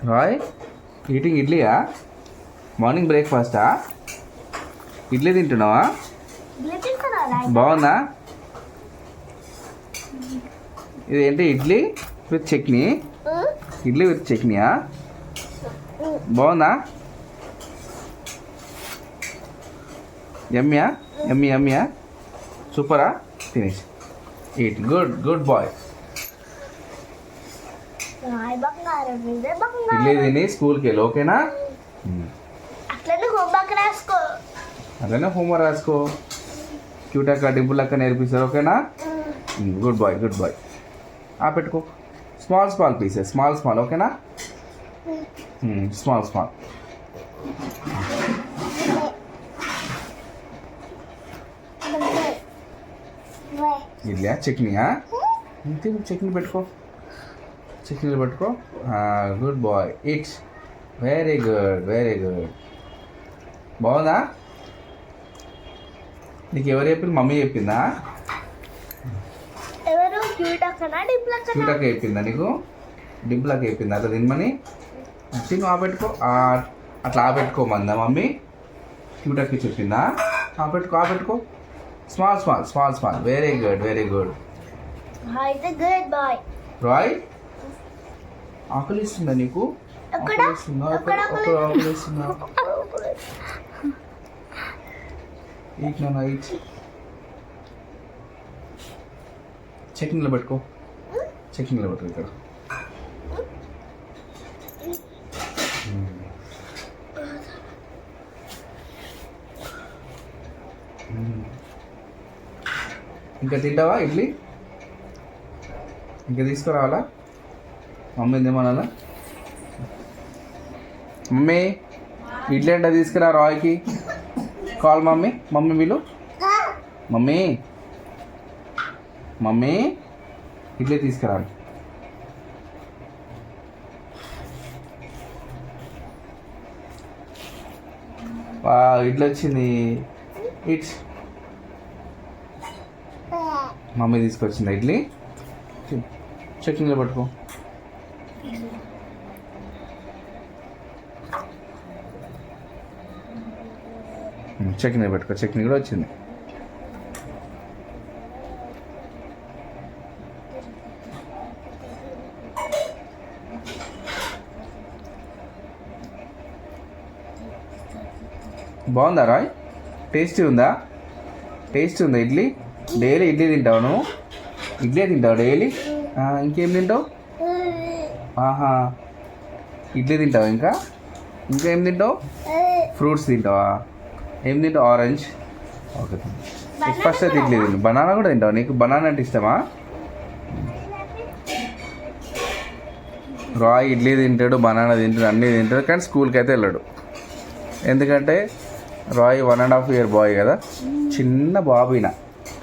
Roy eating ఇడ్లీయా? Morning బ్రేక్ఫాస్టా? ఇడ్లీ తింటున్నావా? బాగుందా? ఇది ఏంటి ఇడ్లీ విత్ చట్నీ? ఇడ్లీ విత్ చట్నీయా? బాగుందా? ఎమ్మియా ఎమ్మియా సూపరా? తినేసి eat. Good good boy. Idli తిని స్కూల్కి వెళ్ళి ఓకేనా? అట్లనే హోంవర్క్ రాసుకో. క్యూట్ అక్క డింపుల్ అక్క నేర్పిస్తారు ఓకేనా? Good boy good boy. పెట్టుకో. Small small pieces small small ఓకేనా? Small small. ఇడ్లీయా చట్నీయా? చట్నీ పెట్టుకో. చట్నీలు పెట్టుకో. Good boy. It's very good very good. బాగుందా? నీకు ఎవరు చెప్పింది? మమ్మీ చెప్పిందా? క్యూట్ అక్క చెప్పిందా నీకు? డింపుల్ అక్క చెప్పిందా అట్లా తినమని? తిను. పెట్టుకో. అట్లా పెట్టుకోమందా మమ్మీ? క్యూట్ అక్క చెప్పిందా? పెట్టుకో. Small small small small. Very good very good. Rai ఆకలిస్తుందా నీకు? ఆకలిస్తుందా? ఈట్ నాన్న ఈట్. చట్నీలో పెట్టుకో. చట్నీలో పెట్టుకో ఇక్కడ. ఇంకా తింటావా ఇడ్లీ? ఇంకా తీసుకురావాలా? మమ్మీ ఏమనాలా? మమ్మీ ఇడ్లీ అంటే తీసుకురా రాయ్కి. Call mummy. మమ్మీ వీళ్ళు మమ్మీ మమ్మీ ఇడ్లీ తీసుకురా. ఇడ్లీ వచ్చింది. ఇట్స్ మమ్మీ తీసుకొచ్చింది ఇడ్లీ. చట్నీలో పట్టుకో. చట్నీ పెట్టుకో. చట్నీ కూడా వచ్చింది. బాగుందా రాయ్? టేస్టీ ఉందా? టేస్టీ ఉందా ఇడ్లీ? డైలీ ఇడ్లీ తింటావు నువ్వు? ఇడ్లీ తింటావు డైలీ? ఇంకేం తింటావు? ఇడ్లీ తింటావు. ఇంకా ఏం తింటావు? ఫ్రూట్స్ తింటావా? ఏం తింటావు? ఆరెంజ్. ఓకే. ఫస్ట్ అయితే ఇడ్లీ తింటావు. బనానా కూడా తింటావు? నీకు బనానా అంటే ఇష్టమా? రాయ్ ఇడ్లీ తింటాడు, బనానా తింటాడు, అన్నీ తింటాడు, కానీ స్కూల్కి అయితే వెళ్ళాడు. ఎందుకంటే రాయ్ 1.5 year బాయ్ కదా, చిన్న బాబునా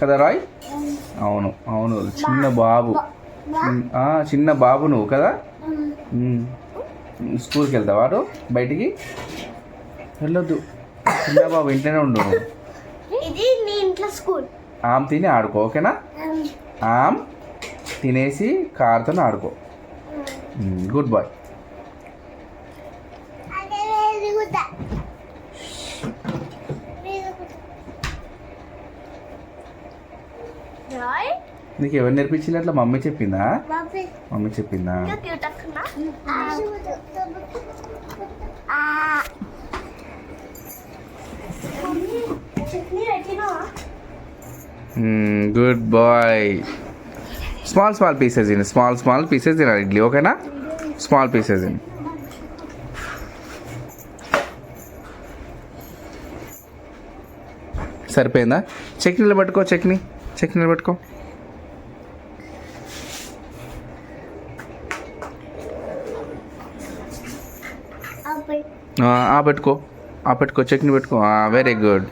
కదా రాయ్? అవును అవును, చిన్న బాబు. చిన్న బాబు నువ్వు కదా. స్కూల్కి వెళ్తావా? వాడు బయటికి వెళ్ళొద్దు. చిన్న బాబు ఇంట్లోనే ఉండు. ఆమ్ తిని ఆడుకో ఓకేనా? ఆమ్ తినేసి కార్తో ఆడుకో. Good boy. నీకు ఎవరు నేర్పించింది అట్లా? మమ్మీ చెప్పిందా? మమ్మీ చెప్పిందా? Good boy. స్మాల్ పీసెస్ తిని, స్మాల్ పీసెస్ తినాలి ఇడ్లీ ఓకేనా? స్మాల్ పీసెస్ తిని. సరిపోయిందా? చట్నీలో పట్టుకో. చట్నీలో పట్టుకో. పెట్టుకో. చట్నీ పెట్టుకో. Very good.